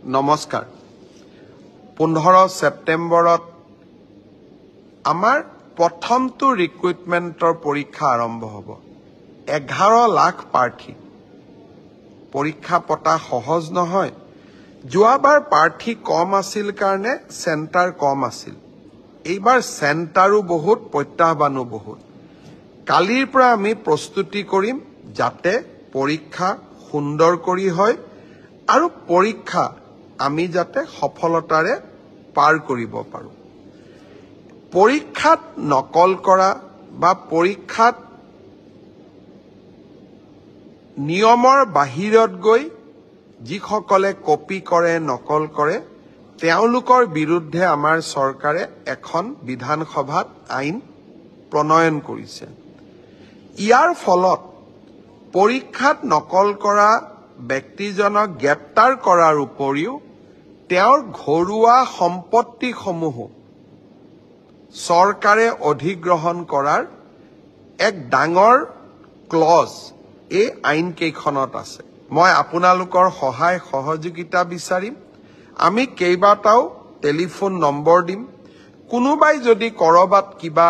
নমস্কাৰ 15 সেপ্টেম্বৰত আমাৰ প্ৰথমটো ৰিক্ৰুটমেন্টৰ পৰীক্ষা আৰম্ভ হ'ব 11 লাখ প্ৰাৰ্থী পৰীক্ষা পতা সহজ নহয় যোৱাবাৰ প্ৰাৰ্থী কম আছিল কাৰণে সেন্টাৰ কম আছিল এইবাৰ সেন্টাৰো বহুত প্ৰত্যাহ্বানো বহুত কালিৰ পৰা আমি প্ৰস্তুতি কৰিম যাতে পৰীক্ষা সুন্দৰ কৰি হয় আৰু পৰীক্ষা আমি যাতে সফলতাৰে পাৰ কৰিব পাৰো পৰীক্ষাত নকল কৰা বা পৰীক্ষাত নিয়মৰ বাহিৰত গৈ যিসকলে কপি কৰে নকল কৰে তেওঁলোকৰ বিৰুদ্ধে আমাৰ চৰকাৰে এখন বিধানসভাত আইন প্ৰণয়ন কৰিছে ইয়াৰ ফলত পৰীক্ষাত নকল কৰা ব্যক্তিজনক গ্ৰেপ্তাৰ কৰাৰ উপৰিও তেওঁৰ ঘৰুৱা সম্পত্তিসমূহ চৰকাৰে অধিগ্ৰহণ কৰাৰ এক ডাঙৰ ক্লজ এই আইন কেইখনত আছে মই আপোনালোকৰ সহায় সহযোগিতা বিচাৰিম আমি কেইবাটাও টেলিফোন নম্বৰ দিম কোনোবাই যদি কৰবাত কিবা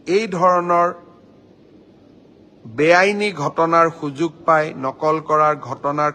এই ধৰণৰ বেআইনী ঘটনাৰ সুযোগ পায় নকল কৰাৰ ঘটনাৰ